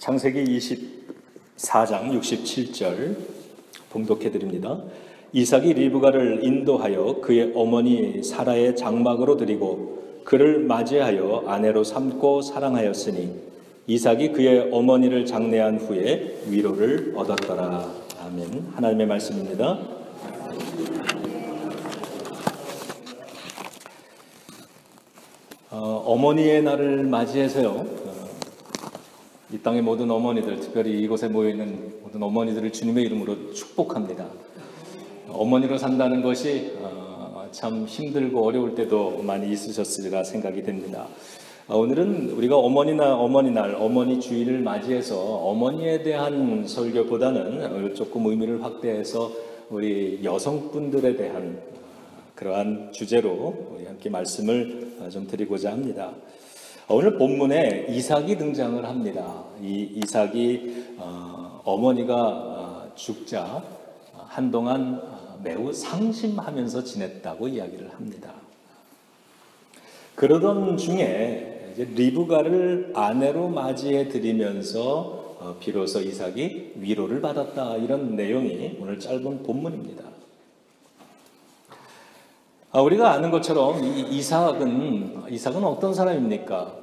창세기 24장 67절 봉독해 드립니다. 이삭이 리브가를 인도하여 그의 어머니 사라의 장막으로 들이고 그를 맞이하여 아내로 삼고 사랑하였으니 이삭이 그의 어머니를 장례한 후에 위로를 얻었더라. 아멘. 하나님의 말씀입니다. 어머니의 날을 맞이해서요, 이 땅의 모든 어머니들, 특별히 이곳에 모여있는 모든 어머니들을 주님의 이름으로 축복합니다. 어머니로 산다는 것이 참 힘들고 어려울 때도 많이 있으셨으리라 생각이 됩니다. 오늘은 우리가 어머니날, 어머니 주일을 맞이해서 어머니에 대한 설교보다는 조금 의미를 확대해서 우리 여성분들에 대한 그러한 주제로 우리 함께 말씀을 좀 드리고자 합니다. 오늘 본문에 이삭이 등장을 합니다. 이 이삭이 어머니가 죽자 한동안 매우 상심하면서 지냈다고 이야기를 합니다. 그러던 중에 이제 리브가를 아내로 맞이해 드리면서 비로소 이삭이 위로를 받았다, 이런 내용이 오늘 짧은 본문입니다. 우리가 아는 것처럼 이삭은 어떤 사람입니까?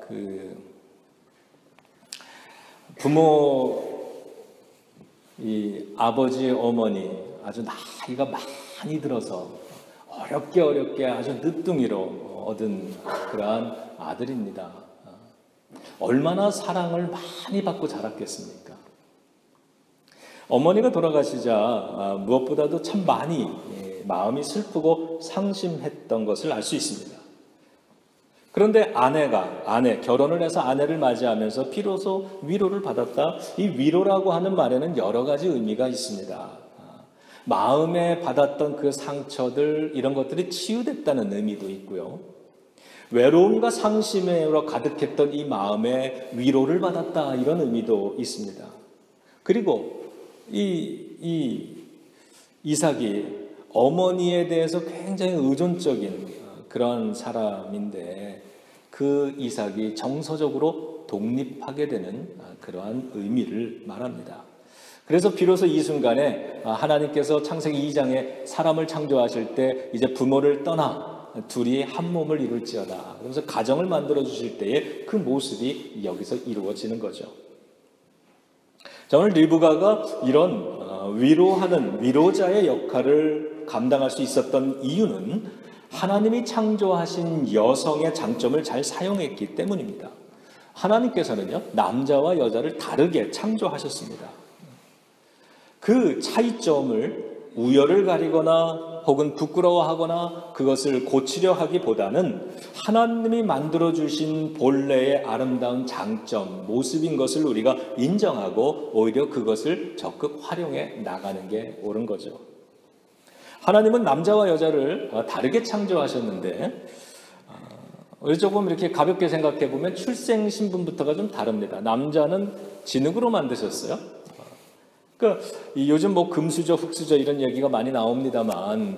아버지, 어머니 아주 나이가 많이 들어서 어렵게 아주 늦둥이로 얻은 그러한 아들입니다. 얼마나 사랑을 많이 받고 자랐겠습니까? 어머니가 돌아가시자 무엇보다도 참 많이 마음이 슬프고 상심했던 것을 알 수 있습니다. 그런데 결혼을 해서 아내를 맞이하면서 비로소 위로를 받았다. 이 위로라고 하는 말에는 여러 가지 의미가 있습니다. 마음에 받았던 그 상처들, 이런 것들이 치유됐다는 의미도 있고요. 외로움과 상심으로 가득했던 이 마음에 위로를 받았다, 이런 의미도 있습니다. 그리고 이삭이 어머니에 대해서 굉장히 의존적인 그런 사람인데 그 이삭이 정서적으로 독립하게 되는 그러한 의미를 말합니다. 그래서 비로소 이 순간에 하나님께서 창세기 2장에 사람을 창조하실 때 이제 부모를 떠나 둘이 한 몸을 이룰지어다, 그래서 가정을 만들어 주실 때에 그 모습이 여기서 이루어지는 거죠. 오늘 리브가가 이런 위로하는 위로자의 역할을 감당할 수 있었던 이유는 하나님이 창조하신 여성의 장점을 잘 사용했기 때문입니다. 하나님께서는요, 남자와 여자를 다르게 창조하셨습니다. 그 차이점을 우열을 가리거나 혹은 부끄러워하거나 그것을 고치려 하기보다는 하나님이 만들어주신 본래의 아름다운 장점, 모습인 것을 우리가 인정하고 오히려 그것을 적극 활용해 나가는 게 옳은 거죠. 하나님은 남자와 여자를 다르게 창조하셨는데 우리 조금 이렇게 가볍게 생각해 보면 출생 신분부터가 좀 다릅니다. 남자는 진흙으로 만드셨어요. 요즘 금수저, 흙수저 이런 얘기가 많이 나옵니다만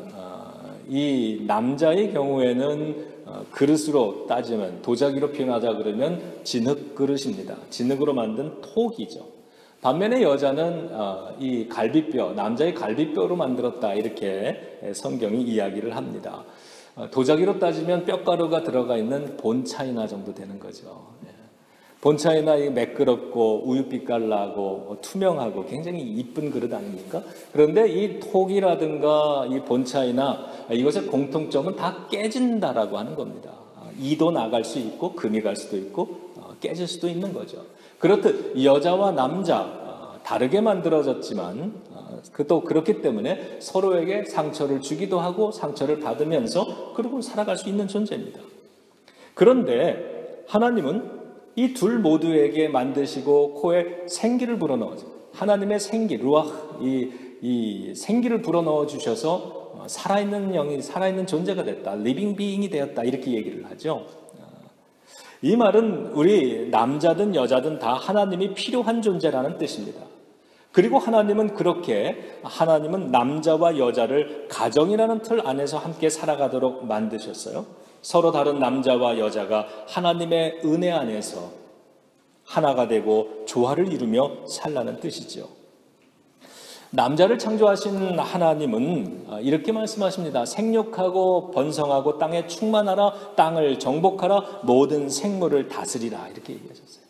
이 남자의 경우에는 그릇으로 따지면, 도자기로 표현하자 그러면 진흙 그릇입니다. 진흙으로 만든 톡이죠. 반면에 여자는 이 갈비뼈, 남자의 갈비뼈로 만들었다, 이렇게 성경이 이야기를 합니다. 도자기로 따지면 뼈가루가 들어가 있는 본차이나 정도 되는 거죠. 본차이나 매끄럽고 우유빛깔 나고 투명하고 굉장히 이쁜 그릇 아닙니까? 그런데 이 톡이라든가 이 본차이나 이것의 공통점은 다 깨진다라고 하는 겁니다. 이도 나갈 수 있고 금이 갈 수도 있고 깨질 수도 있는 거죠. 그렇듯 여자와 남자 다르게 만들어졌지만 또 그렇기 때문에 서로에게 상처를 주기도 하고 상처를 받으면서 그러고 살아갈 수 있는 존재입니다. 그런데 하나님은 이 둘 모두에게 만드시고 코에 생기를 불어넣어서 하나님의 생기, 루아흐, 이 생기를 불어넣어 주셔서 살아있는 영이, 살아있는 존재가 됐다, 리빙 비잉이 되었다, 이렇게 얘기를 하죠. 이 말은 우리 남자든 여자든 다 하나님이 필요한 존재라는 뜻입니다. 그리고 하나님은 남자와 여자를 가정이라는 틀 안에서 함께 살아가도록 만드셨어요. 서로 다른 남자와 여자가 하나님의 은혜 안에서 하나가 되고 조화를 이루며 살라는 뜻이죠. 남자를 창조하신 하나님은 이렇게 말씀하십니다. 생육하고 번성하고 땅에 충만하라, 땅을 정복하라, 모든 생물을 다스리라, 이렇게 얘기하셨어요.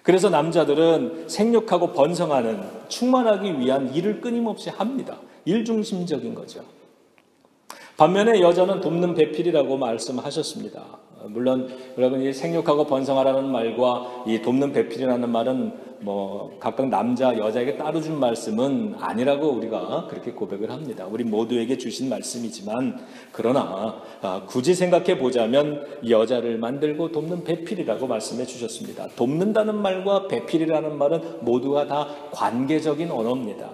그래서 남자들은 생육하고 번성하는, 충만하기 위한 일을 끊임없이 합니다. 일중심적인 거죠. 반면에 여자는 돕는 배필이라고 말씀하셨습니다. 물론 여러분이 생육하고 번성하라는 말과 이 돕는 배필이라는 말은 각각 남자, 여자에게 따로 준 말씀은 아니라고 우리가 그렇게 고백을 합니다. 우리 모두에게 주신 말씀이지만, 그러나 굳이 생각해 보자면 여자를 만들고 돕는 배필이라고 말씀해 주셨습니다. 돕는다는 말과 배필이라는 말은 모두가 다 관계적인 언어입니다.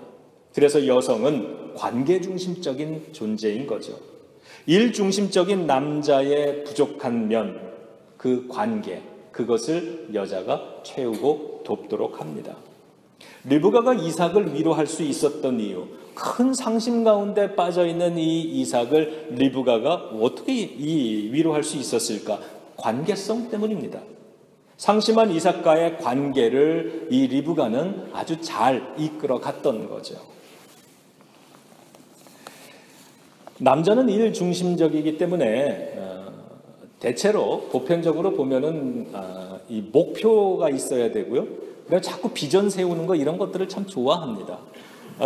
그래서 여성은 관계 중심적인 존재인 거죠. 일 중심적인 남자의 부족한 면, 그 관계, 그것을 여자가 채우고 돕도록 합니다. 리브가가 이삭을 위로할 수 있었던 이유, 큰 상심 가운데 빠져있는 이 이삭을 리브가가 어떻게 위로할 수 있었을까? 관계성 때문입니다. 상심한 이삭과의 관계를 이 리브가는 아주 잘 이끌어 갔던 거죠. 남자는 일 중심적이기 때문에 대체로 보편적으로 보면은 이 목표가 있어야 되고요. 그래서 자꾸 비전 세우는 거, 이런 것들을 참 좋아합니다.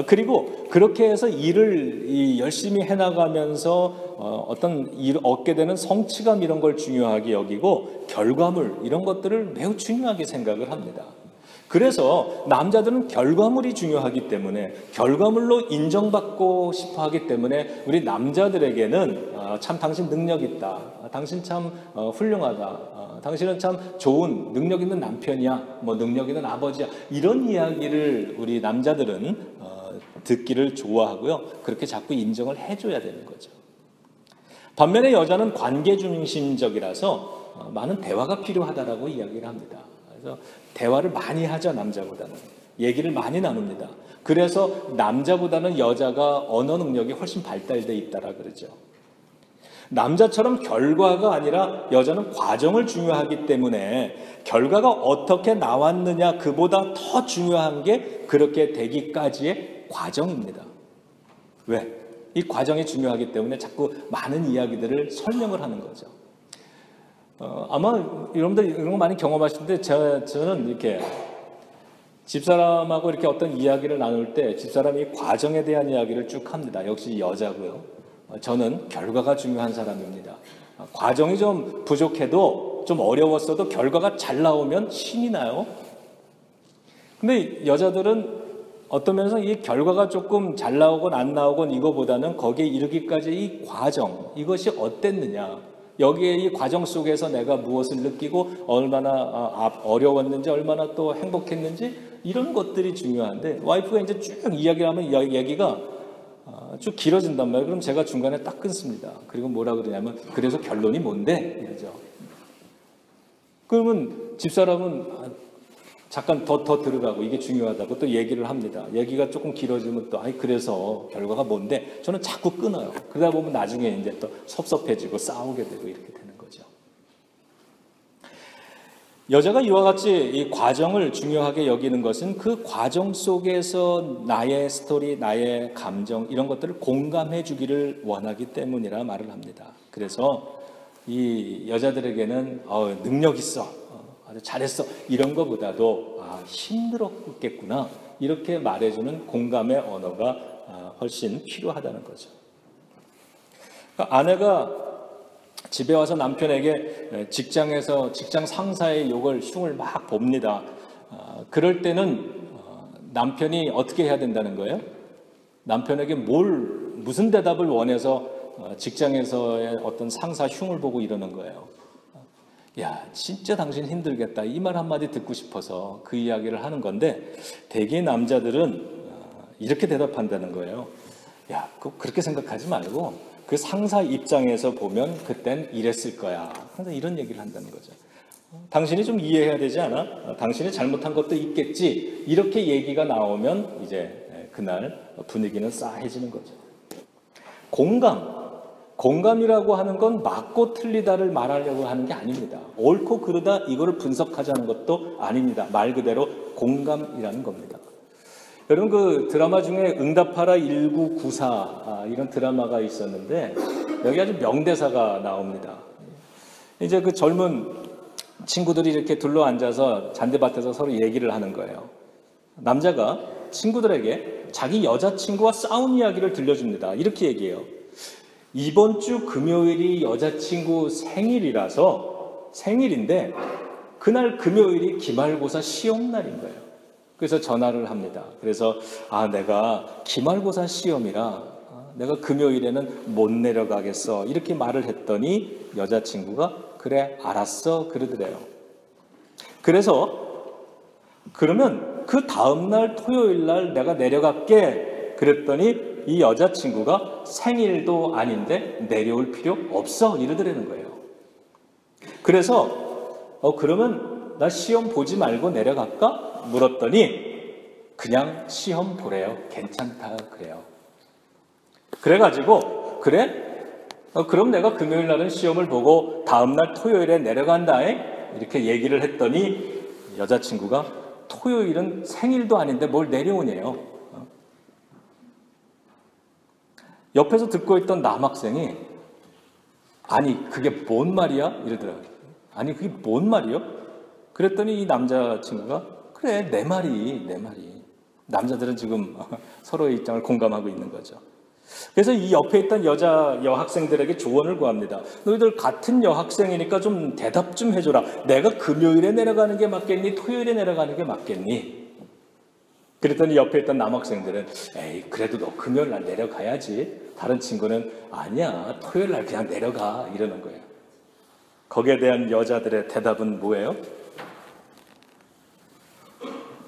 그리고 그렇게 해서 일을 열심히 해나가면서 어떤 일 얻게 되는 성취감, 이런 걸 중요하게 여기고 결과물, 이런 것들을 매우 중요하게 생각을 합니다. 그래서 남자들은 결과물이 중요하기 때문에, 결과물로 인정받고 싶어 하기 때문에 우리 남자들에게는 참 당신 능력 있다, 당신 참 훌륭하다, 당신은 참 좋은 능력 있는 남편이야, 능력 있는 아버지야, 이런 이야기를 우리 남자들은 듣기를 좋아하고요. 그렇게 자꾸 인정을 해줘야 되는 거죠. 반면에 여자는 관계 중심적이라서 많은 대화가 필요하다라고 이야기를 합니다. 그래서 대화를 많이 하죠, 남자보다는. 얘기를 많이 나눕니다. 그래서 남자보다는 여자가 언어 능력이 훨씬 발달되어 있다라 그러죠. 남자처럼 결과가 아니라 여자는 과정을 중요하기 때문에 결과가 어떻게 나왔느냐, 그보다 더 중요한 게 그렇게 되기까지의 과정입니다. 왜? 이 과정이 중요하기 때문에 자꾸 많은 이야기들을 설명을 하는 거죠. 아마 여러분들 이런 거 많이 경험하시는데, 저는 이렇게 집사람하고 이렇게 어떤 이야기를 나눌 때 집사람이 과정에 대한 이야기를 쭉 합니다. 역시 여자고요. 저는 결과가 중요한 사람입니다. 과정이 좀 부족해도, 좀 어려웠어도 결과가 잘 나오면 신이 나요. 근데 여자들은 어떤 면에서 이 결과가 조금 잘 나오건 안 나오건 이거보다는 거기에 이르기까지 이 과정, 이것이 어땠느냐, 여기에 이 과정 속에서 내가 무엇을 느끼고 얼마나 어려웠는지, 얼마나 또 행복했는지, 이런 것들이 중요한데, 와이프가 이제 쭉 이야기를 하면 얘기가 쭉 길어진단 말이에요. 그럼 제가 중간에 딱 끊습니다. 그리고 뭐라 그러냐면, 그래서 결론이 뭔데? 이러죠. 그러면 집사람은 잠깐 더 들으라고, 이게 중요하다고 또 얘기를 합니다. 얘기가 조금 길어지면 또 그래서 결과가 뭔데? 저는 자꾸 끊어요. 그러다 보면 나중에 이제 또 섭섭해지고 싸우게 되고 이렇게 되는 거죠. 여자가 이와 같이 이 과정을 중요하게 여기는 것은 그 과정 속에서 나의 스토리, 나의 감정, 이런 것들을 공감해 주기를 원하기 때문이라 말을 합니다. 그래서 이 여자들에게는 능력 있어, 아주 잘했어, 이런 것보다도 힘들었겠구나, 이렇게 말해주는 공감의 언어가 훨씬 필요하다는 거죠. 그러니까 아내가 집에 와서 남편에게 직장 상사의 욕을, 흉을 막 봅니다. 그럴 때는 남편이 어떻게 해야 된다는 거예요? 남편에게 무슨 대답을 원해서 직장에서의 어떤 상사 흉을 보고 이러는 거예요. 야, 진짜 당신 힘들겠다, 이 말 한마디 듣고 싶어서 그 이야기를 하는 건데, 대개 남자들은 이렇게 대답한다는 거예요. 야, 그렇게 생각하지 말고 그 상사 입장에서 보면 그땐 이랬을 거야. 항상 이런 얘기를 한다는 거죠. 당신이 좀 이해해야 되지 않아? 당신이 잘못한 것도 있겠지. 이렇게 얘기가 나오면 이제 그날 분위기는 싸해지는 거죠. 공감이라고 하는 건 맞고 틀리다를 말하려고 하는 게 아닙니다. 옳고 그르다 이거를 분석하자는 것도 아닙니다. 말 그대로 공감이라는 겁니다. 여러분 그 드라마 중에 응답하라 1994 이런 드라마가 있었는데 여기 아주 명대사가 나옵니다. 이제 그 젊은 친구들이 이렇게 둘러 앉아서 잔디밭에서 서로 얘기를 하는 거예요. 남자가 친구들에게 자기 여자친구와 싸운 이야기를 들려줍니다. 이렇게 얘기해요. 이번 주 금요일이 여자친구 생일인데 그날 금요일이 기말고사 시험날인 거예요. 그래서 전화를 합니다. 그래서 내가 기말고사 시험이라 내가 금요일에는 못 내려가겠어 이렇게 말을 했더니 여자친구가 그래 알았어 그러더래요. 그래서 그러면 그 다음날 토요일날 내가 내려갈게 그랬더니 이 여자친구가 생일도 아닌데 내려올 필요 없어 이러더라는 거예요. 그래서 그러면 나 시험 보지 말고 내려갈까? 물었더니 그냥 시험 보래요. 괜찮다 그래요. 그래가지고 그래? 그럼 내가 금요일 날은 시험을 보고 다음날 토요일에 내려간다 이렇게 얘기를 했더니 여자친구가 토요일은 생일도 아닌데 뭘 내려오네요. 옆에서 듣고 있던 남학생이 아니 그게 뭔 말이야? 이러더라고요. 아니 그게 뭔 말이요? 그랬더니 이 남자친구가 그래 내 말이. 남자들은 지금 서로의 입장을 공감하고 있는 거죠. 그래서 이 옆에 있던 여학생들에게 조언을 구합니다. 너희들 같은 여학생이니까 좀 대답 좀 해줘라. 내가 금요일에 내려가는 게 맞겠니? 토요일에 내려가는 게 맞겠니? 그랬더니 옆에 있던 남학생들은 에이 그래도 너 금요일 날 내려가야지. 다른 친구는 아니야 토요일 날 그냥 내려가 이러는 거예요. 거기에 대한 여자들의 대답은 뭐예요?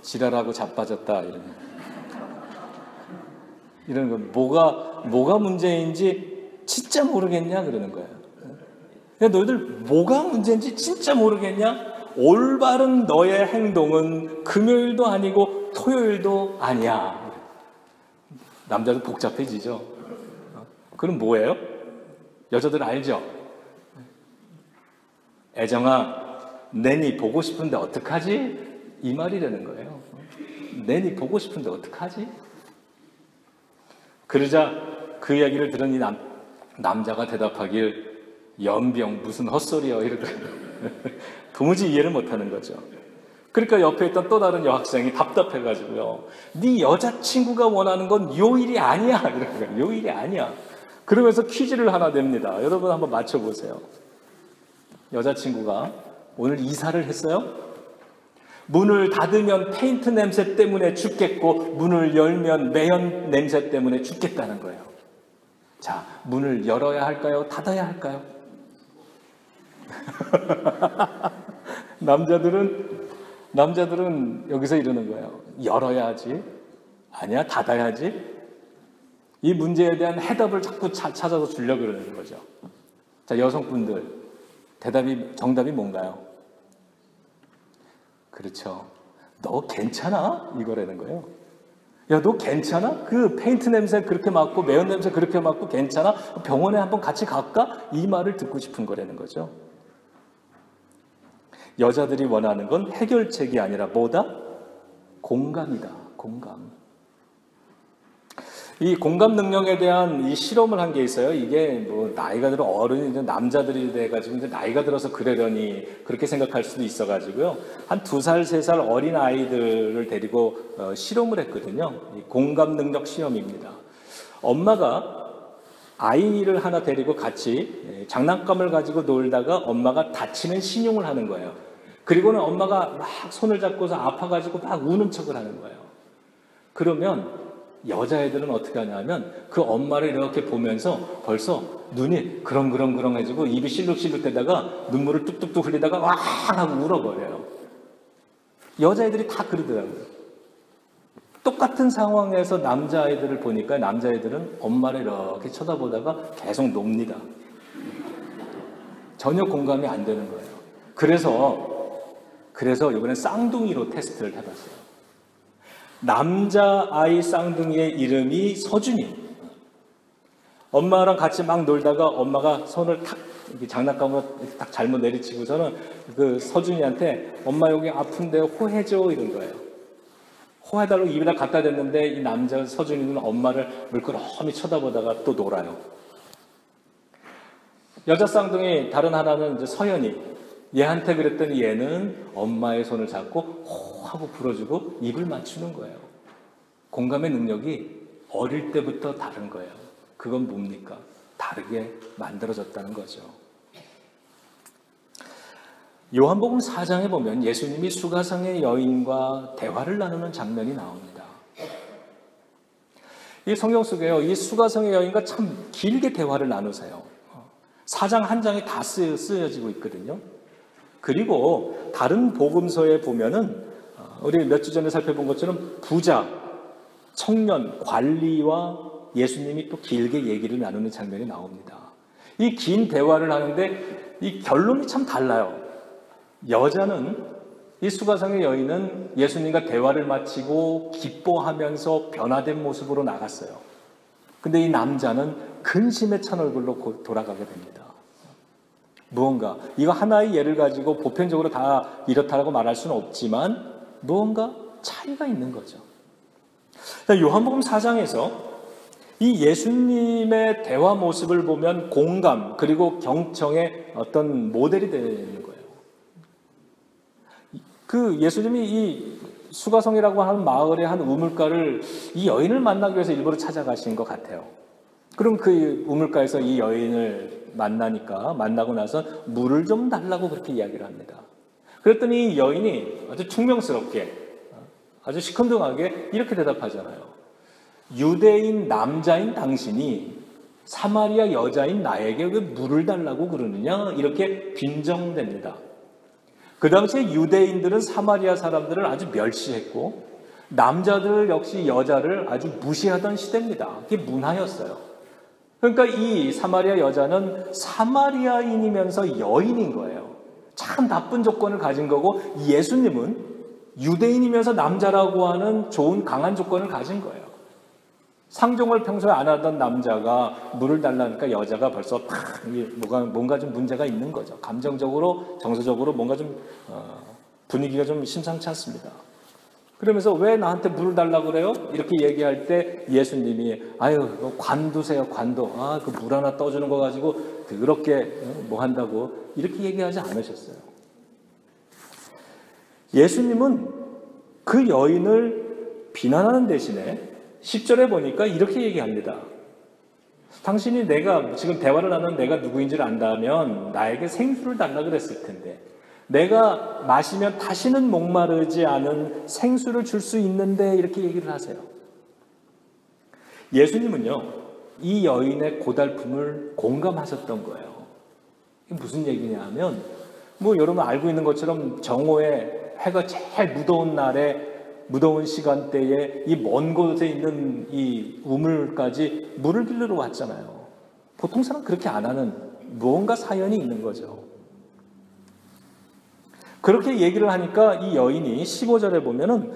지랄하고 자빠졌다 이러는 거. 뭐가 문제인지 진짜 모르겠냐 그러는 거예요. 너희들 뭐가 문제인지 진짜 모르겠냐? 올바른 너의 행동은 금요일도 아니고 토요일도 아니야. 남자도 복잡해지죠. 그럼 뭐예요? 여자들 알죠? 애정아, 내니 보고 싶은데 어떡하지? 이 말이라는 거예요. 내니 보고 싶은데 어떡하지? 그러자 그 이야기를 들은 이 남자가 대답하길 연병 무슨 헛소리야 이러더라고요. 도무지 이해를 못하는 거죠. 그러니까 옆에 있던 또 다른 여학생이 답답해가지고요. 네 여자친구가 원하는 건 요일이 아니야 이러는 거예요. 요일이 아니야. 그러면서 퀴즈를 하나 냅니다. 여러분 한번 맞춰보세요. 여자친구가 오늘 이사를 했어요? 문을 닫으면 페인트 냄새 때문에 죽겠고 문을 열면 매연 냄새 때문에 죽겠다는 거예요. 자, 문을 열어야 할까요? 닫아야 할까요? 남자들은 여기서 이러는 거예요. 열어야지. 아니야, 닫아야지. 이 문제에 대한 해답을 자꾸 찾아서 주려고 그러는 거죠. 자, 여성분들 정답이 뭔가요? 그렇죠. 너 괜찮아? 이거라는 거예요. 야, 너 괜찮아? 그 페인트 냄새 그렇게 맡고 매운 냄새 그렇게 맡고 괜찮아? 병원에 한번 같이 갈까? 이 말을 듣고 싶은 거라는 거죠. 여자들이 원하는 건 해결책이 아니라 뭐다? 공감이다. 공감. 이 공감 능력에 대한 이 실험을 한 게 있어요. 이게 뭐 나이가 들어 어른이 남자들이 돼가지고 이제 나이가 들어서 그러려니 그렇게 생각할 수도 있어가지고요. 한 2살, 3살 어린 아이들을 데리고 실험을 했거든요. 이 공감 능력 시험입니다. 엄마가 아이를 하나 데리고 같이 장난감을 가지고 놀다가 엄마가 다치는 신용을 하는 거예요. 그리고는 엄마가 막 손을 잡고서 아파가지고 막 우는 척을 하는 거예요. 그러면 여자애들은 어떻게 하냐면 그 엄마를 이렇게 보면서 벌써 눈이 그렁그렁 해지고 입이 실룩실룩대다가 눈물을 뚝뚝뚝 흘리다가 와 하고 울어버려요. 여자애들이 다 그러더라고요. 똑같은 상황에서 남자아이들을 보니까 남자애들은 엄마를 이렇게 쳐다보다가 계속 놉니다. 전혀 공감이 안 되는 거예요. 그래서 이번엔 쌍둥이로 테스트를 해봤어요. 남자아이 쌍둥이의 이름이 서준이. 엄마랑 같이 막 놀다가 엄마가 손을 탁 장난감으로 딱 잘못 내리치고서는 그 서준이한테 엄마 여기 아픈데 호해줘 이런 거예요. 호해달라고 입에다 갖다 댔는데 이 남자 서준이는 엄마를 물끄러미 쳐다보다가 또 놀아요. 여자 쌍둥이 다른 하나는 이제 서연이 얘한테 그랬더니 얘는 엄마의 손을 잡고 호 하고 불어주고 입을 맞추는 거예요. 공감의 능력이 어릴 때부터 다른 거예요. 그건 뭡니까? 다르게 만들어졌다는 거죠. 요한복음 4장에 보면 예수님이 수가성의 여인과 대화를 나누는 장면이 나옵니다. 이 성경 속에요, 이 수가성의 여인과 참 길게 대화를 나누세요. 4장 한 장에 다 쓰여지고 있거든요. 그리고 다른 복음서에 보면은 우리 몇 주 전에 살펴본 것처럼 부자, 청년, 관리와 예수님이 또 길게 얘기를 나누는 장면이 나옵니다. 이 긴 대화를 하는데 이 결론이 참 달라요. 여자는, 이 수가성의 여인은 예수님과 대화를 마치고 기뻐하면서 변화된 모습으로 나갔어요. 근데 이 남자는 근심에 찬 얼굴로 돌아가게 됩니다. 무언가, 이거 하나의 예를 가지고 보편적으로 다 이렇다라고 말할 수는 없지만 무언가 차이가 있는 거죠. 요한복음 4장에서 이 예수님의 대화 모습을 보면 공감 그리고 경청의 어떤 모델이 되는 거예요. 그 예수님이 이 수가성이라고 하는 마을의 한 우물가를 이 여인을 만나기 위해서 일부러 찾아가신 것 같아요. 그럼 그 우물가에서 이 여인을 만나고 나서 물을 좀 달라고 그렇게 이야기를 합니다. 그랬더니 이 여인이 아주 퉁명스럽게, 아주 시큰둥하게 이렇게 대답하잖아요. 유대인 남자인 당신이 사마리아 여자인 나에게 왜 물을 달라고 그러느냐? 이렇게 빈정댑니다. 그 당시에 유대인들은 사마리아 사람들을 아주 멸시했고 남자들 역시 여자를 아주 무시하던 시대입니다. 그게 문화였어요. 그러니까 이 사마리아 여자는 사마리아인이면서 여인인 거예요. 참 나쁜 조건을 가진 거고 예수님은 유대인이면서 남자라고 하는 좋은 강한 조건을 가진 거예요. 상종을 평소에 안 하던 남자가 물을 달라니까 여자가 벌써 뭔가 좀 문제가 있는 거죠. 감정적으로, 정서적으로 뭔가 좀 분위기가 좀 심상치 않습니다. 그러면서 왜 나한테 물을 달라고 그래요? 이렇게 얘기할 때 예수님이 아유 관두세요, 관도. 그 물 하나 떠주는 거 가지고 그렇게 뭐 한다고 이렇게 얘기하지 않으셨어요. 예수님은 그 여인을 비난하는 대신에 10절에 보니까 이렇게 얘기합니다. 당신이 내가 지금 대화를 하는 내가 누구인지를 안다면 나에게 생수를 달라 그랬을 텐데 내가 마시면 다시는 목마르지 않은 생수를 줄 수 있는데 이렇게 얘기를 하세요. 예수님은요, 이 여인의 고달픔을 공감하셨던 거예요. 이게 무슨 얘기냐 하면 여러분 알고 있는 것처럼 정오에 해가 제일 무더운 날에 무더운 시간대에 이 먼 곳에 있는 이 우물까지 물을 길르러 왔잖아요. 보통 사람 그렇게 안 하는 무언가 사연이 있는 거죠. 그렇게 얘기를 하니까 이 여인이 15절에 보면은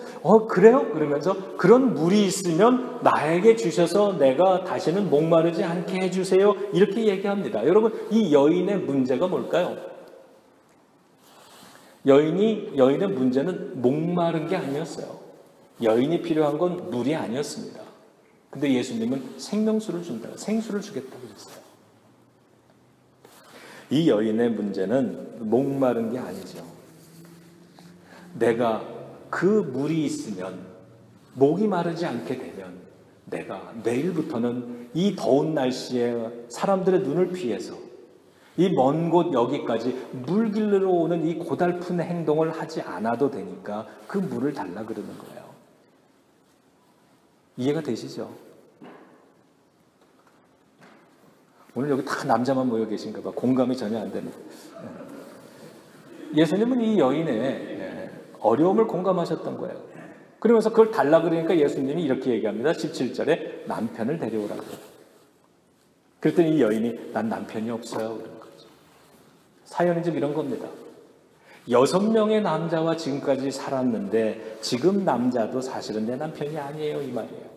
그래요? 그러면서 그런 물이 있으면 나에게 주셔서 내가 다시는 목마르지 않게 해주세요. 이렇게 얘기합니다. 여러분 이 여인의 문제가 뭘까요? 여인의 문제는 목마른 게 아니었어요. 여인이 필요한 건 물이 아니었습니다. 근데 예수님은 생명수를 준다, 생수를 주겠다고 했어요. 이 여인의 문제는 목마른 게 아니죠. 내가 그 물이 있으면 목이 마르지 않게 되면 내가 내일부터는 이 더운 날씨에 사람들의 눈을 피해서 이 먼 곳 여기까지 물 길르러 오는 이 고달픈 행동을 하지 않아도 되니까 그 물을 달라 그러는 거예요. 이해가 되시죠? 오늘 여기 다 남자만 모여 계신가 봐. 공감이 전혀 안 되는. 예수님은 이 여인의 어려움을 공감하셨던 거예요. 그러면서 그걸 달라 그러니까 예수님이 이렇게 얘기합니다. 17절에 남편을 데려오라고. 그랬더니 이 여인이 난 남편이 없어요. 그런 거죠. 사연이 좀 이런 겁니다. 6명의 남자와 지금까지 살았는데 지금 남자도 사실은 내 남편이 아니에요. 이 말이에요.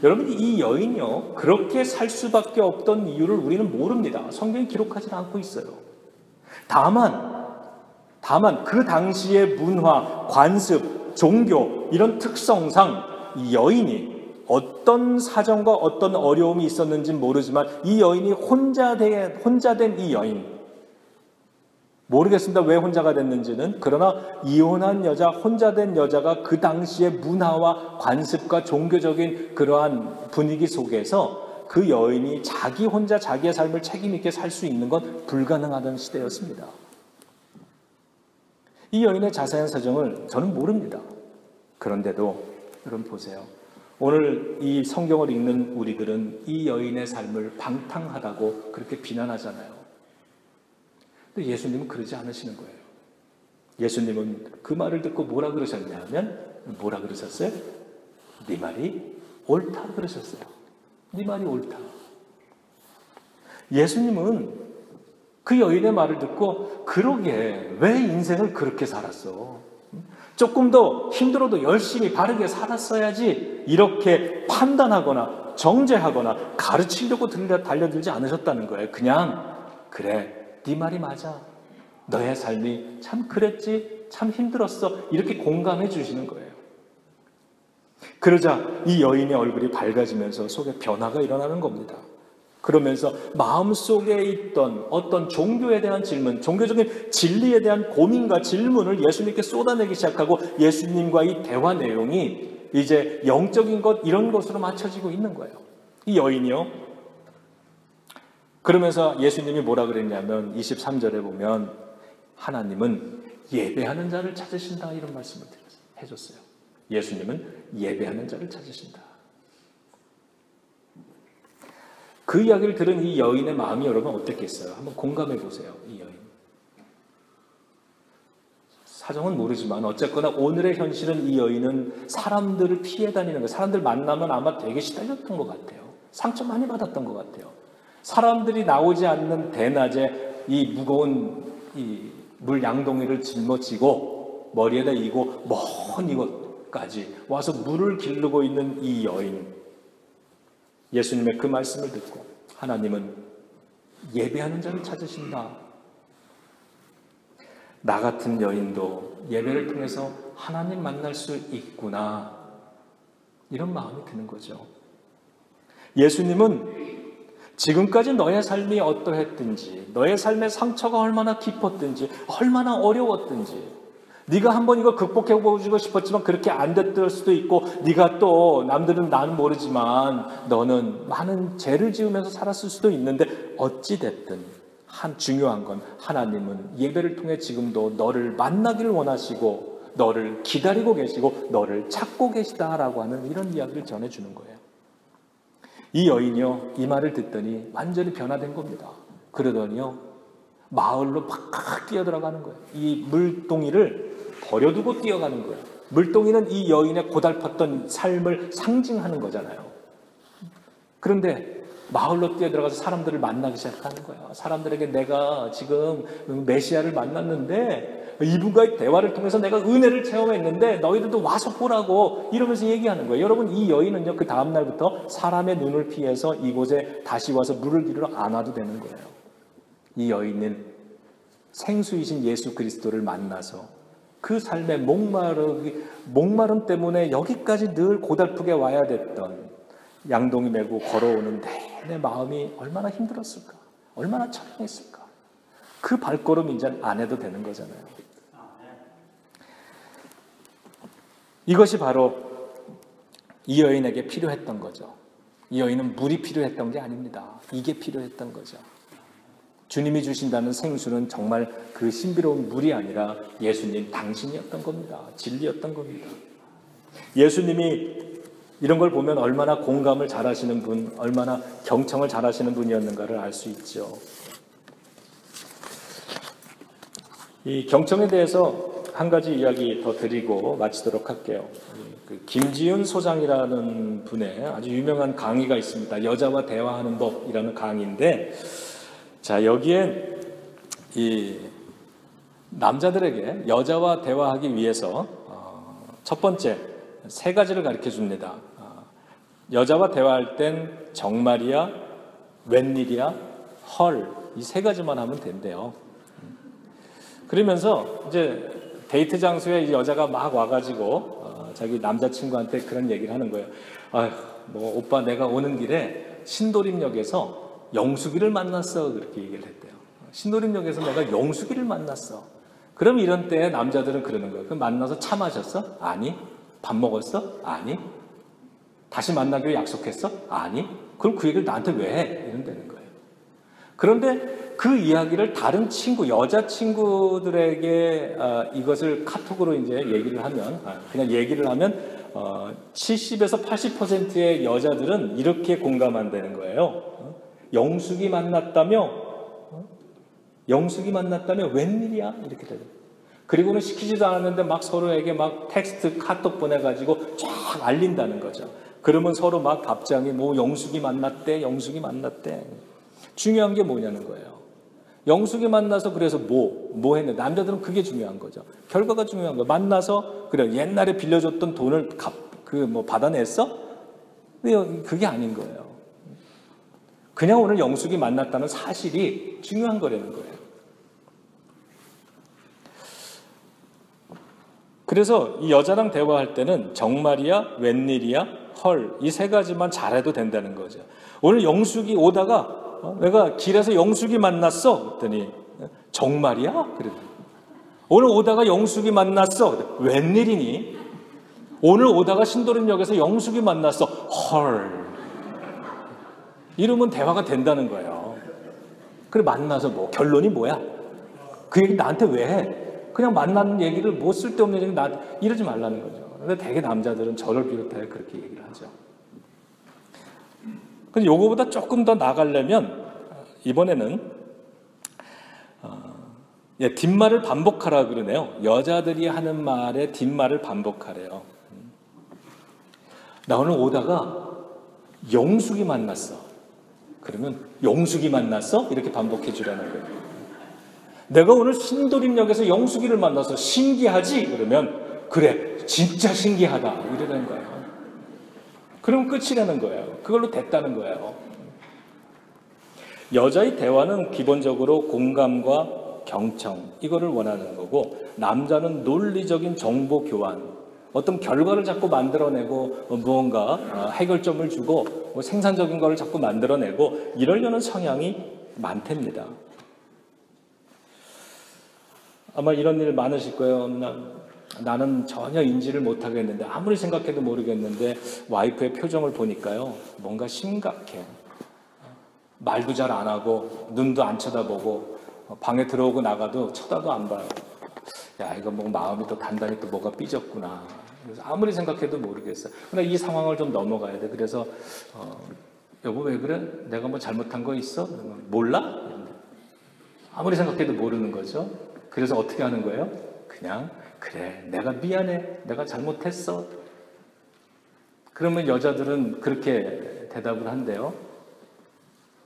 여러분 이 여인이요. 그렇게 살 수밖에 없던 이유를 우리는 모릅니다. 성경이 기록하지 않고 있어요. 다만 그 당시의 문화, 관습, 종교 이런 특성상 이 여인이 어떤 사정과 어떤 어려움이 있었는지 모르지만 이 여인이 혼자 된 이 여인, 모르겠습니다. 왜 혼자가 됐는지는. 그러나 이혼한 여자, 혼자 된 여자가 그 당시의 문화와 관습과 종교적인 그러한 분위기 속에서 그 여인이 자기 혼자 자기의 삶을 책임 있게 살 수 있는 건 불가능하던 시대였습니다. 이 여인의 자세한 사정을 저는 모릅니다. 그런데도 여러분 보세요. 오늘 이 성경을 읽는 우리들은 이 여인의 삶을 방탕하다고 그렇게 비난하잖아요. 근데 예수님은 그러지 않으시는 거예요. 예수님은 그 말을 듣고 뭐라 그러셨냐면, 뭐라 그러셨어요? 네 말이 옳다 그러셨어요. 네 말이 옳다. 예수님은 그 여인의 말을 듣고, 그러게 왜 인생을 그렇게 살았어? 조금 더 힘들어도 열심히 바르게 살았어야지, 이렇게 판단하거나 정죄하거나 가르치려고 달려들지 않으셨다는 거예요. 그냥 그래, 네 말이 맞아. 너의 삶이 참 그랬지, 참 힘들었어. 이렇게 공감해 주시는 거예요. 그러자 이 여인의 얼굴이 밝아지면서 속에 변화가 일어나는 겁니다. 그러면서 마음속에 있던 어떤 종교에 대한 질문, 종교적인 진리에 대한 고민과 질문을 예수님께 쏟아내기 시작하고, 예수님과의 대화 내용이 이제 영적인 것, 이런 것으로 맞춰지고 있는 거예요. 이 여인이요. 그러면서 예수님이 뭐라 그랬냐면 23절에 보면 하나님은 예배하는 자를 찾으신다, 이런 말씀을 해줬어요. 예수님은 예배하는 자를 찾으신다. 그 이야기를 들은 이 여인의 마음이 여러분 어땠겠어요? 한번 공감해 보세요. 이 여인. 사정은 모르지만 어쨌거나 오늘의 현실은 이 여인은 사람들을 피해 다니는 거예요. 사람들 만나면 아마 되게 시달렸던 것 같아요. 상처 많이 받았던 것 같아요. 사람들이 나오지 않는 대낮에 이 무거운 이 물 양동이를 짊어지고 머리에다 이고 먼 이곳까지 와서 물을 기르고 있는 이 여인. 예수님의 그 말씀을 듣고 하나님은 예배하는 자를 찾으신다. 나 같은 여인도 예배를 통해서 하나님 만날 수 있구나. 이런 마음이 드는 거죠. 예수님은 지금까지 너의 삶이 어떠했든지, 너의 삶의 상처가 얼마나 깊었든지, 얼마나 어려웠든지, 네가 한번 이거 극복해보고 싶었지만 그렇게 안 됐을 수도 있고, 네가 또 남들은 나는 모르지만 너는 많은 죄를 지으면서 살았을 수도 있는데, 어찌됐든 중요한 건 하나님은 예배를 통해 지금도 너를 만나기를 원하시고 너를 기다리고 계시고 너를 찾고 계시다라고 하는 이런 이야기를 전해주는 거예요. 이 여인이요, 이 말을 듣더니 완전히 변화된 겁니다. 그러더니요, 마을로 막 뛰어들어가는 거예요. 이 물동이를 버려두고 뛰어가는 거예요. 물동이는 이 여인의 고달팠던 삶을 상징하는 거잖아요. 그런데 마을로 뛰어들어가서 사람들을 만나기 시작하는 거예요. 사람들에게 내가 지금 메시아를 만났는데 이분과의 대화를 통해서 내가 은혜를 체험했는데 너희들도 와서 보라고, 이러면서 얘기하는 거예요. 여러분, 이 여인은요, 그 다음 날부터 사람의 눈을 피해서 이곳에 다시 와서 물을 기르러 안 와도 되는 거예요. 이 여인은 생수이신 예수 그리스도를 만나서 그 삶의 목마름 때문에 여기까지 늘 고달프게 와야 됐던, 양동이 메고 걸어오는 내 마음이 얼마나 힘들었을까, 얼마나 처량했을까. 그 발걸음 이제 안 해도 되는 거잖아요. 이것이 바로 이 여인에게 필요했던 거죠. 이 여인은 물이 필요했던 게 아닙니다. 이게 필요했던 거죠. 주님이 주신다는 생수는 정말 그 신비로운 물이 아니라 예수님 당신이었던 겁니다. 진리였던 겁니다. 예수님이 이런 걸 보면 얼마나 공감을 잘하시는 분, 얼마나 경청을 잘하시는 분이었는가를 알 수 있죠. 이 경청에 대해서 한 가지 이야기 더 드리고 마치도록 할게요. 그 김지윤 소장이라는 분의 아주 유명한 강의가 있습니다. 여자와 대화하는 법이라는 강의인데, 자, 여기에 이 남자들에게 여자와 대화하기 위해서 첫 번째 3가지를 가르쳐 줍니다. 여자와 대화할 땐 정말이야, 웬일이야, 헐, 이 3가지만 하면 된대요. 그러면서 이제 데이트 장소에 이 여자가 막 와가지고 자기 남자친구한테 그런 얘기를 하는 거예요. 아휴, 뭐 오빠 내가 오는 길에 신도림역에서 영숙이를 만났어. 그렇게 얘기를 했대요. 신도림역에서 내가 영숙이를 만났어. 그럼 이런 때에 남자들은 그러는 거예요. 그럼 만나서 차 마셨어? 아니. 밥 먹었어? 아니. 다시 만나기로 약속했어? 아니. 그럼 그 얘기를 나한테 왜 해? 이런다는 거예요. 그런데 그 이야기를 다른 친구, 여자친구들에게 이것을 카톡으로 이제 얘기를 하면, 그냥 얘기를 하면 70에서 80%의 여자들은 이렇게 공감한다는 거예요. 영숙이 만났다며? 영숙이 만났다며 웬일이야? 이렇게 되죠. 그리고는 시키지도 않았는데 막 서로에게 막 텍스트, 카톡 보내가지고 쫙 알린다는 거죠. 그러면 서로 막 답장이 뭐 영숙이 만났대, 영숙이 만났대. 중요한 게 뭐냐는 거예요. 영숙이 만나서 그래서 뭐 했는데 남자들은 그게 중요한 거죠. 결과가 중요한 거예요. 만나서 그래 옛날에 빌려줬던 돈을 받아냈어? 그게 아닌 거예요. 그냥 오늘 영숙이 만났다는 사실이 중요한 거라는 거예요. 그래서 이 여자랑 대화할 때는 정말이야, 웬일이야, 헐 이 세 가지만 잘해도 된다는 거죠. 오늘 영숙이 오다가 내가 길에서 영숙이 만났어. 그랬더니 정말이야? 그래. 오늘 오다가 영숙이 만났어. 웬일이니? 오늘 오다가 신도림역에서 영숙이 만났어. 헐. 이러면 대화가 된다는 거예요. 그래 만나서 뭐 결론이 뭐야? 그 얘기 나한테 왜 해? 그냥 만나는 얘기를 뭐 쓸데없는 얘기 나한테 이러지 말라는 거죠. 근데 되게 남자들은 저를 비롯하여 그렇게 얘기를 하죠. 근데 요거보다 조금 더 나가려면 이번에는 뒷말을 반복하라 그러네요. 여자들이 하는 말에 뒷말을 반복하래요. 나 오늘 오다가 영숙이 만났어. 그러면 영숙이 만났어? 이렇게 반복해 주라는 거예요. 내가 오늘 신도림역에서 영숙이를 만나서 신기하지? 그러면 그래 진짜 신기하다 이러는 거예요. 그럼 끝이라는 거예요. 그걸로 됐다는 거예요. 여자의 대화는 기본적으로 공감과 경청 이거를 원하는 거고 남자는 논리적인 정보 교환 어떤 결과를 자꾸 만들어내고 무언가 해결점을 주고 생산적인 거를 자꾸 만들어내고 이러려는 성향이 많답니다. 아마 이런 일 많으실 거예요. 나는 전혀 인지를 못하겠는데 아무리 생각해도 모르겠는데 와이프의 표정을 보니까요. 뭔가 심각해. 말도 잘 안 하고 눈도 안 쳐다보고 방에 들어오고 나가도 쳐다도 안 봐요. 야 이거 뭐 마음이 또 단단히 또 뭐가 삐졌구나. 그래서 아무리 생각해도 모르겠어요. 근데 이 상황을 좀 넘어가야 돼. 그래서 여보 왜 그래? 내가 뭐 잘못한 거 있어? 몰라? 아무리 생각해도 모르는 거죠. 그래서 어떻게 하는 거예요? 그냥 그래 내가 미안해 내가 잘못했어. 그러면 여자들은 그렇게 대답을 한대요.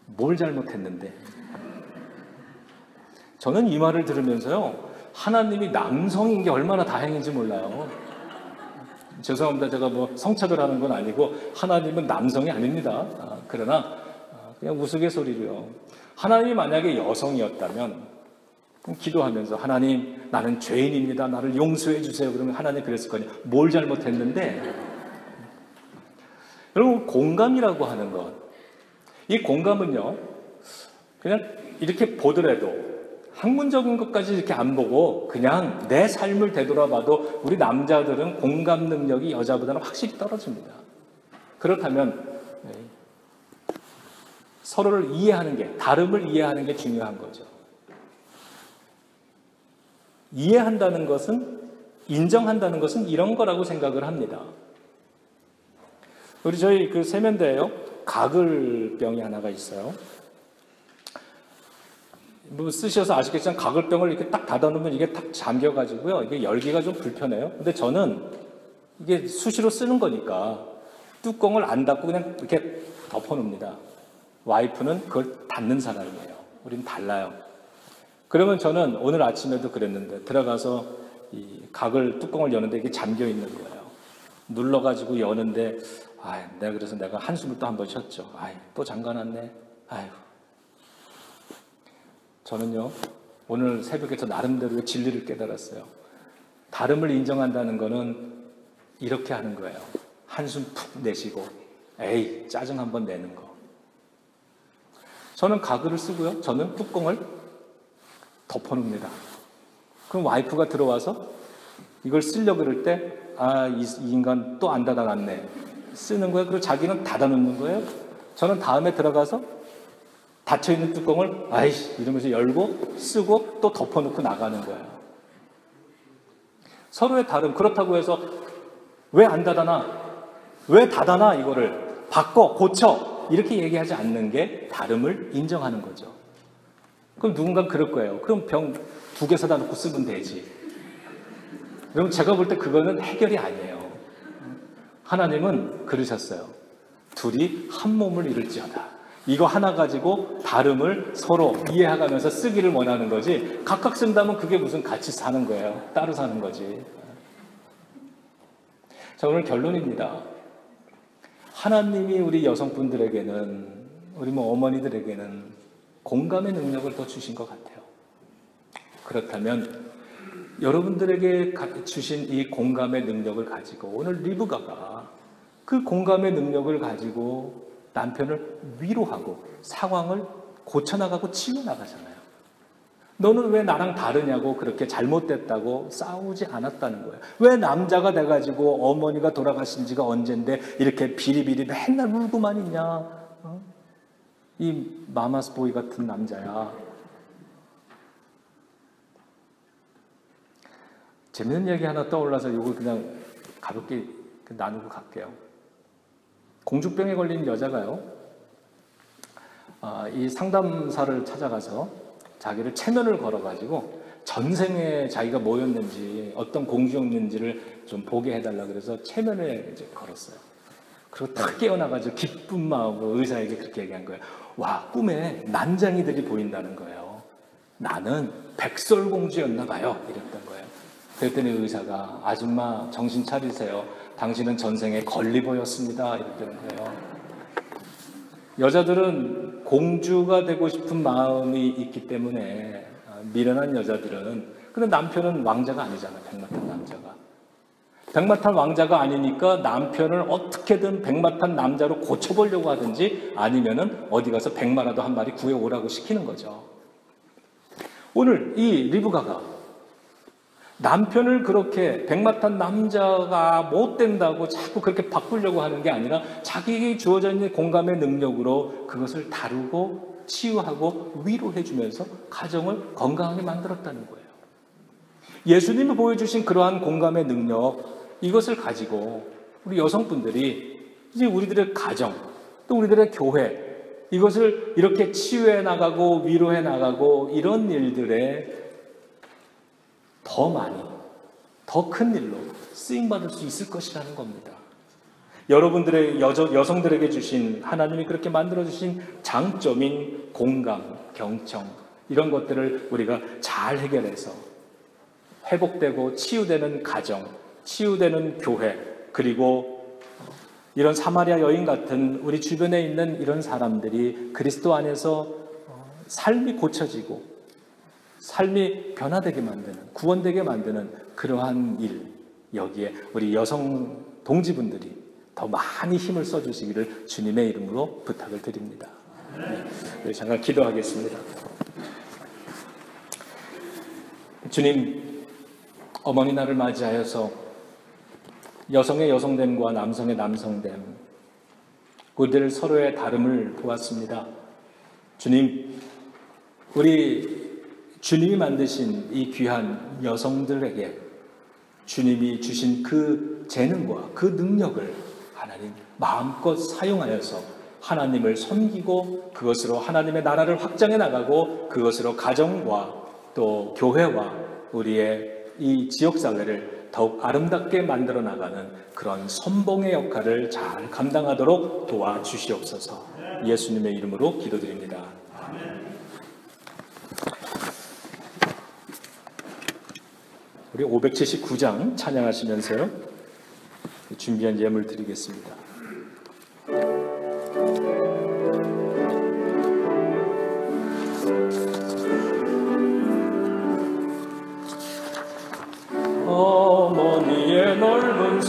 뭘 잘못했는데? 저는 이 말을 들으면서요 하나님이 남성인 게 얼마나 다행인지 몰라요. 죄송합니다. 제가 뭐 성차별하는 건 아니고 하나님은 남성이 아닙니다. 그러나 그냥 우스갯소리로요. 하나님이 만약에 여성이었다면 기도하면서 하나님 나는 죄인입니다. 나를 용서해 주세요. 그러면 하나님 그랬을 거냐. 뭘 잘못했는데? 여러분 공감이라고 하는 것. 이 공감은요. 그냥 이렇게 보더라도 학문적인 것까지 이렇게 안 보고 그냥 내 삶을 되돌아봐도 우리 남자들은 공감 능력이 여자보다는 확실히 떨어집니다. 그렇다면 서로를 이해하는 게 다름을 이해하는 게 중요한 거죠. 이해한다는 것은 인정한다는 것은 이런 거라고 생각을 합니다. 우리 저희 그 세면대에요 가글병이 하나가 있어요. 뭐 쓰셔서 아시겠지만 가글병을 이렇게 딱 닫아놓으면 이게 딱 잠겨가지고요 이게 열기가 좀 불편해요. 근데 저는 이게 수시로 쓰는 거니까 뚜껑을 안 닫고 그냥 이렇게 덮어놓습니다. 와이프는 그걸 닫는 사람이에요. 우리는 달라요. 그러면 저는 오늘 아침에도 그랬는데 들어가서 이 가글 뚜껑을 여는데 이게 잠겨 있는 거예요. 눌러가지고 여는데 그래서 내가 한숨을 또 한 번 쉬었죠. 또 잠가놨네. 저는요 오늘 새벽에 저 나름대로의 진리를 깨달았어요. 다름을 인정한다는 거는 이렇게 하는 거예요. 한숨 푹 내쉬고 에이 짜증 한번 내는 거. 저는 가글을 쓰고요. 저는 뚜껑을 덮어놓습니다. 그럼 와이프가 들어와서 이걸 쓰려고 그럴 때 이 인간 또 안 닫아놨네. 쓰는 거예요. 그리고 자기는 닫아놓는 거예요. 저는 다음에 들어가서 닫혀있는 뚜껑을 아이씨 이러면서 열고 쓰고 또 덮어놓고 나가는 거예요. 서로의 다름. 그렇다고 해서 왜 안 닫아놔? 왜 닫아놔? 이거를 바꿔 고쳐 이렇게 얘기하지 않는 게 다름을 인정하는 거죠. 그럼 누군가 그럴 거예요. 그럼 병 2개 사다 놓고 쓰면 되지. 그럼 제가 볼 때 그거는 해결이 아니에요. 하나님은 그러셨어요. 둘이 한 몸을 이룰지어다. 이거 하나 가지고 다름을 서로 이해해가면서 쓰기를 원하는 거지, 각각 쓴다면 그게 무슨 같이 사는 거예요. 따로 사는 거지. 자, 오늘 결론입니다. 하나님이 우리 여성분들에게는, 우리 어머니들에게는 공감의 능력을 더 주신 것 같아요. 그렇다면 여러분들에게 주신 이 공감의 능력을 가지고 오늘 리브가가 그 공감의 능력을 가지고 남편을 위로하고 상황을 고쳐나가고 치워나가잖아요. 너는 왜 나랑 다르냐고 그렇게 잘못됐다고 싸우지 않았다는 거예요. 왜 남자가 돼가지고 어머니가 돌아가신 지가 언젠데 이렇게 비리비리 맨날 울고만 있냐. 이 마마스보이 같은 남자야. 재밌는 얘기 하나 떠올라서 이거 그냥 가볍게 나누고 갈게요. 공주병에 걸린 여자가요, 이 상담사를 찾아가서 자기를 체면을 걸어가지고 전생에 자기가 뭐였는지, 어떤 공주였는지를 좀 보게 해달라 그래서 체면을 이제 걸었어요. 그리고 탁 깨어나가지고 기쁜 마음으로 의사에게 그렇게 얘기한 거예요. 와, 꿈에 난장이들이 보인다는 거예요. 나는 백설공주였나 봐요. 이랬던 거예요. 그랬더니 의사가, 아줌마 정신 차리세요. 당신은 전생에 걸리버였습니다. 이랬다는 거예요. 여자들은 공주가 되고 싶은 마음이 있기 때문에, 미련한 여자들은. 근데 남편은 왕자가 아니잖아요. 백마탄 남자가. 백마탄 왕자가 아니니까 남편을 어떻게든 백마탄 남자로 고쳐보려고 하든지 아니면은 어디 가서 백마라도 한 마리 구해오라고 시키는 거죠. 오늘 이 리브가가 남편을 그렇게 백마탄 남자가 못 된다고 자꾸 그렇게 바꾸려고 하는 게 아니라 자기에게 주어져 있는 공감의 능력으로 그것을 다루고 치유하고 위로해주면서 가정을 건강하게 만들었다는 거예요. 예수님이 보여주신 그러한 공감의 능력, 이것을 가지고 우리 여성분들이 이제 우리들의 가정, 또 우리들의 교회, 이것을 이렇게 치유해 나가고 위로해 나가고 이런 일들에 더 많이, 더 큰 일로 쓰임받을 수 있을 것이라는 겁니다. 여러분들의 여성들에게 주신, 하나님이 그렇게 만들어주신 장점인 공감, 경청, 이런 것들을 우리가 잘 해결해서 회복되고 치유되는 가정, 치유되는 교회, 그리고 이런 사마리아 여인 같은 우리 주변에 있는 이런 사람들이 그리스도 안에서 삶이 고쳐지고 삶이 변화되게 만드는, 구원되게 만드는 그러한 일, 여기에 우리 여성 동지분들이 더 많이 힘을 써주시기를 주님의 이름으로 부탁을 드립니다. 네, 잠깐 기도하겠습니다. 주님, 어머니 날을 맞이하여서 여성의 여성됨과 남성의 남성됨, 우리들 서로의 다름을 보았습니다. 주님, 우리 주님이 만드신 이 귀한 여성들에게 주님이 주신 그 재능과 그 능력을 하나님 마음껏 사용하여서 하나님을 섬기고 그것으로 하나님의 나라를 확장해 나가고 그것으로 가정과 또 교회와 우리의 이 지역사회를 더욱 아름답게 만들어 나가는 그런 선봉의 역할을 잘 감당하도록 도와주시옵소서. 예수님의 이름으로 기도드립니다. 우리 579장 찬양하시면서요, 준비한 예물 드리겠습니다. 넓은